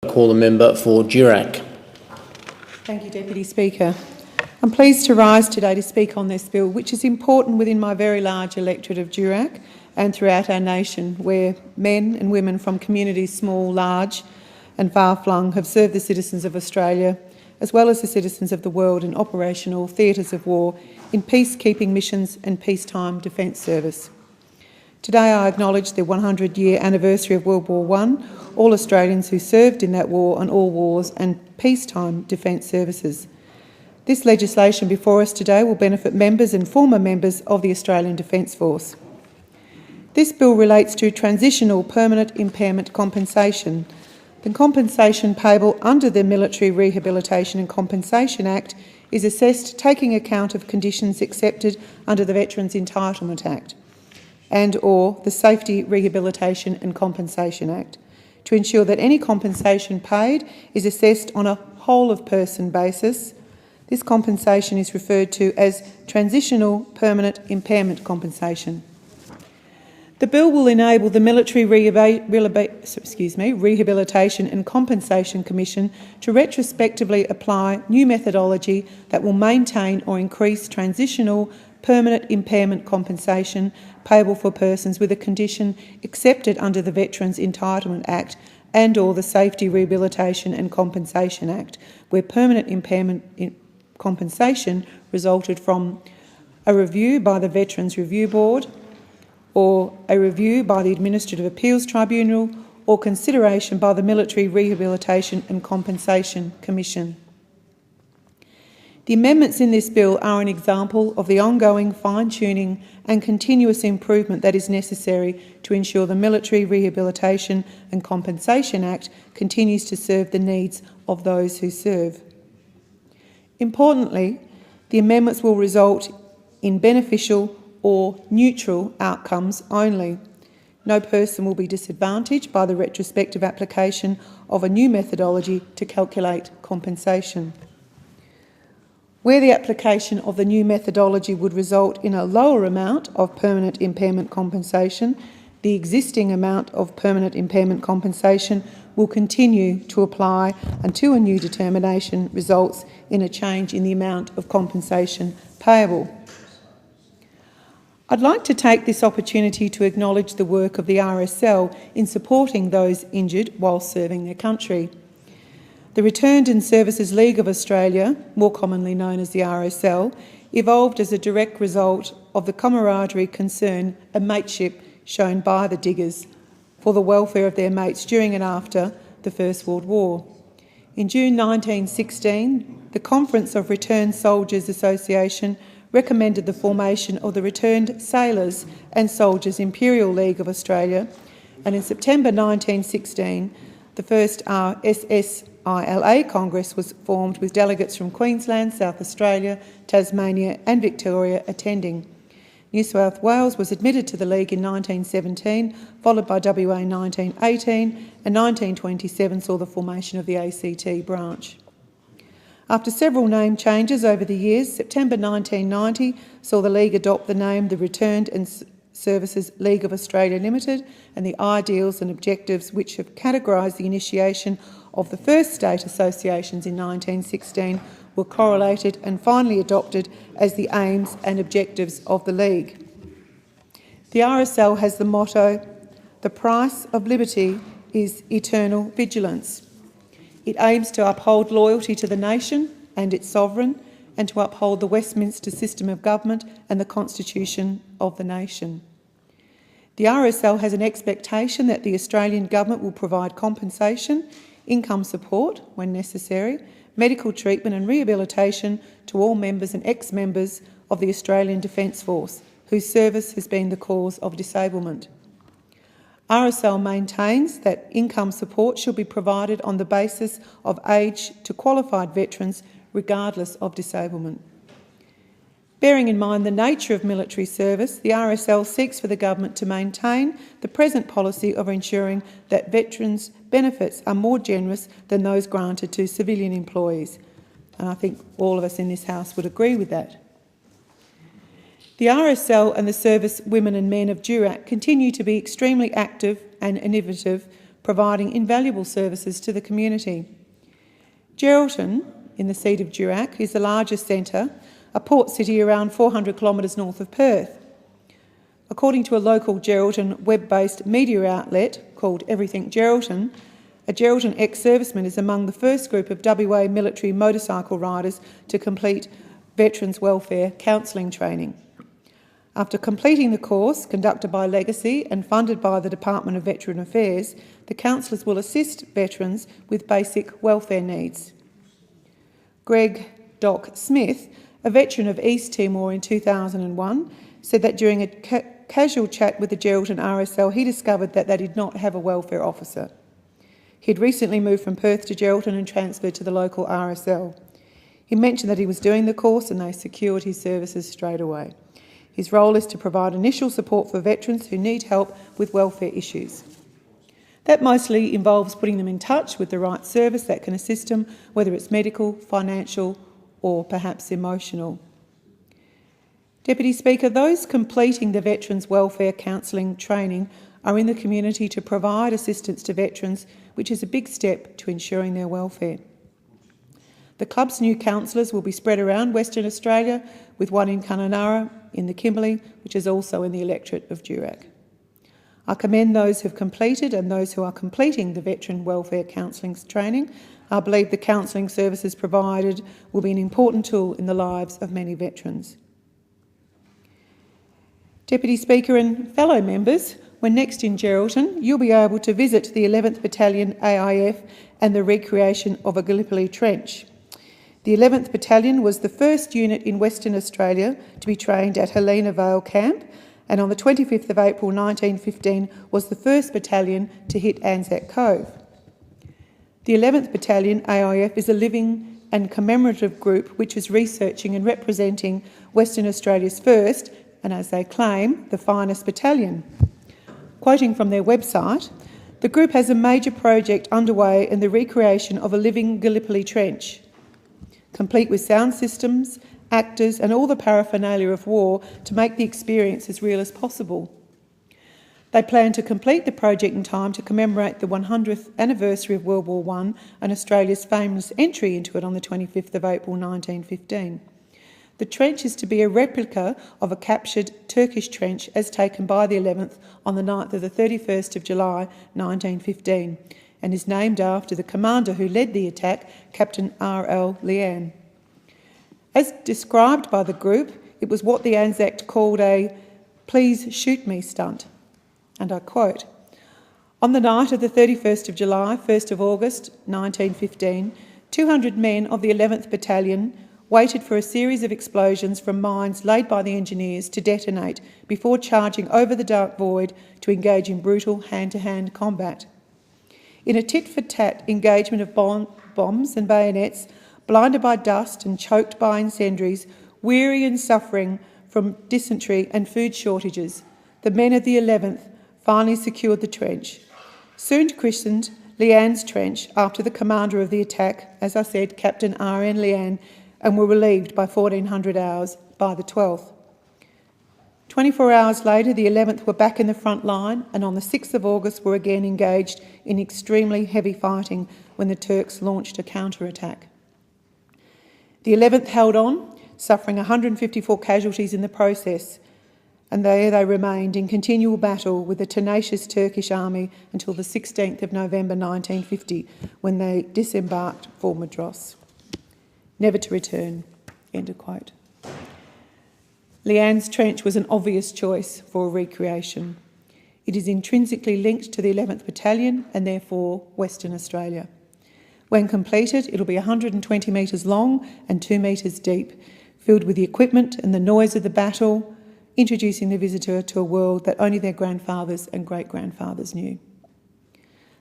I call the member for Durack. Thank you, Deputy Speaker. I'm pleased to rise today to speak on this bill, which is important within my very large electorate of Durack and throughout our nation, where men and women from communities small, large and far-flung have served the citizens of Australia, as well as the citizens of the world, in operational theatres of war, in peacekeeping missions and peacetime defence service. Today I acknowledge the 100-year anniversary of World War I, all Australians who served in that war and all wars and peacetime defence services. This legislation before us today will benefit members and former members of the Australian Defence Force. This bill relates to transitional permanent impairment compensation. The compensation payable under the Military Rehabilitation and Compensation Act is assessed taking account of conditions accepted under the Veterans Entitlement Act and/or the Safety, Rehabilitation and Compensation Act, to ensure that any compensation paid is assessed on a whole-of-person basis. This compensation is referred to as transitional permanent impairment compensation. The bill will enable the Military Rehabilitation and Compensation Commission to retrospectively apply new methodology that will maintain or increase transitional permanent impairment compensation payable for persons with a condition accepted under the Veterans Entitlement Act and/or the Safety, Rehabilitation and Compensation Act, where permanent impairment compensation resulted from a review by the Veterans Review Board or a review by the Administrative Appeals Tribunal or consideration by the Military Rehabilitation and Compensation Commission. The amendments in this bill are an example of the ongoing fine-tuning and continuous improvement that is necessary to ensure the Military Rehabilitation and Compensation Act continues to serve the needs of those who serve. Importantly, the amendments will result in beneficial or neutral outcomes only. No person will be disadvantaged by the retrospective application of a new methodology to calculate compensation. Where the application of the new methodology would result in a lower amount of permanent impairment compensation, the existing amount of permanent impairment compensation will continue to apply until a new determination results in a change in the amount of compensation payable. I'd like to take this opportunity to acknowledge the work of the RSL in supporting those injured while serving their country. The Returned and Services League of Australia, more commonly known as the RSL, evolved as a direct result of the camaraderie, concern and mateship shown by the diggers for the welfare of their mates during and after the First World War. In June 1916, the Conference of Returned Soldiers Association recommended the formation of the Returned Sailors and Soldiers Imperial League of Australia, and in September 1916, the first RSSILA Congress was formed with delegates from Queensland, South Australia, Tasmania and Victoria attending. New South Wales was admitted to the League in 1917, followed by WA in 1918, and 1927 saw the formation of the ACT branch. After several name changes over the years, September 1990 saw the League adopt the name the Returned and Services League of Australia Limited, and the ideals and objectives which have categorised the initiation of the first state associations in 1916 were correlated and finally adopted as the aims and objectives of the League. The RSL has the motto, "The price of liberty is eternal vigilance." It aims to uphold loyalty to the nation and its sovereign, and to uphold the Westminster system of government and the Constitution of the nation. The RSL has an expectation that the Australian Government will provide compensation, income support when necessary, medical treatment and rehabilitation to all members and ex-members of the Australian Defence Force whose service has been the cause of disablement. RSL maintains that income support should be provided on the basis of age to qualified veterans regardless of disablement. Bearing in mind the nature of military service, the RSL seeks for the government to maintain the present policy of ensuring that veterans' benefits are more generous than those granted to civilian employees. And I think all of us in this House would agree with that. The RSL and the service women and men of Durack continue to be extremely active and innovative providing invaluable services to the community. Geraldton, in the seat of Durack, is the largest centre, a port city around 400 kilometres north of Perth. According to a local Geraldton web-based media outlet called Everything Geraldton, a Geraldton ex-serviceman is among the first group of WA military motorcycle riders to complete Veterans Welfare Counselling training. After completing the course, conducted by Legacy and funded by the Department of Veteran Affairs, the counsellors will assist veterans with basic welfare needs. Greg Doc Smith, a veteran of East Timor in 2001, said that during a casual chat with the Geraldton RSL, he discovered that they did not have a welfare officer. He had recently moved from Perth to Geraldton and transferred to the local RSL. He mentioned that he was doing the course and they secured his services straight away. His role is to provide initial support for veterans who need help with welfare issues. That mostly involves putting them in touch with the right service that can assist them, whether it's medical, financial, or perhaps emotional. Deputy Speaker, those completing the Veterans Welfare Counselling training are in the community to provide assistance to veterans, which is a big step to ensuring their welfare. The club's new counsellors will be spread around Western Australia, with one in Kununurra in the Kimberley, which is also in the Electorate of Durack. I commend those who have completed and those who are completing the Veteran Welfare Counselling training. I believe the counselling services provided will be an important tool in the lives of many veterans. Deputy Speaker and fellow members, when next in Geraldton, you'll be able to visit the 11th Battalion AIF and the recreation of a Gallipoli trench. The 11th Battalion was the first unit in Western Australia to be trained at Helena Vale Camp, and on the 25th of April 1915 was the first battalion to hit Anzac Cove. The 11th Battalion AIF is a living and commemorative group which is researching and representing Western Australia's first, and as they claim, the finest battalion. Quoting from their website, the group has a major project underway in the recreation of a living Gallipoli trench, complete with sound systems, actors and all the paraphernalia of war to make the experience as real as possible. They plan to complete the project in time to commemorate the 100th anniversary of World War I and Australia's famous entry into it on the 25th of April 1915. The trench is to be a replica of a captured Turkish trench as taken by the 11th on the night of the 31st of July 1915 and is named after the commander who led the attack, Captain R.L. Leanne. As described by the group, it was what the Anzac called a "please shoot me" stunt. And I quote, "On the night of the 31st of July, 1st of August 1915, 200 men of the 11th Battalion waited for a series of explosions from mines laid by the engineers to detonate before charging over the dark void to engage in brutal hand-to-hand combat. In a tit-for-tat engagement of bombs and bayonets, blinded by dust and choked by incendiaries, weary and suffering from dysentery and food shortages, the men of the 11th finally secured the trench, soon christened Leanne's Trench after the commander of the attack, as I said, Captain R.N. Leanne, and were relieved by 1400 hours by the 12th. 24 hours later, the 11th were back in the front line, and on the 6th of August were again engaged in extremely heavy fighting when the Turks launched a counter-attack. The 11th held on, suffering 154 casualties in the process, and there they remained in continual battle with the tenacious Turkish army until the 16th of November 1950, when they disembarked for Madras. Never to return." End of quote. Leanne's Trench was an obvious choice for recreation. It is intrinsically linked to the 11th Battalion and therefore Western Australia. When completed, it'll be 120 metres long and 2 metres deep, filled with the equipment and the noise of the battle, introducing the visitor to a world that only their grandfathers and great-grandfathers knew.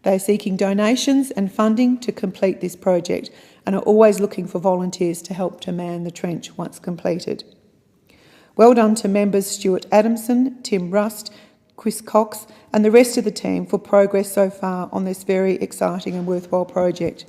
They are seeking donations and funding to complete this project and are always looking for volunteers to help to man the trench once completed. Well done to members Stuart Adamson, Tim Rust, Chris Cox and the rest of the team for progress so far on this very exciting and worthwhile project.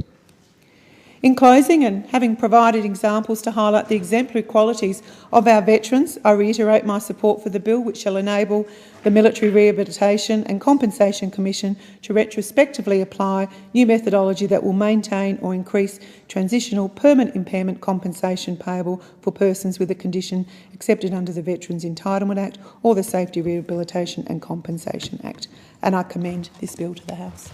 In closing, and having provided examples to highlight the exemplary qualities of our veterans, I reiterate my support for the bill, which shall enable the Military Rehabilitation and Compensation Commission to retrospectively apply new methodology that will maintain or increase transitional permanent impairment compensation payable for persons with a condition accepted under the Veterans Entitlement Act or the Safety Rehabilitation and Compensation Act. And I commend this bill to the House.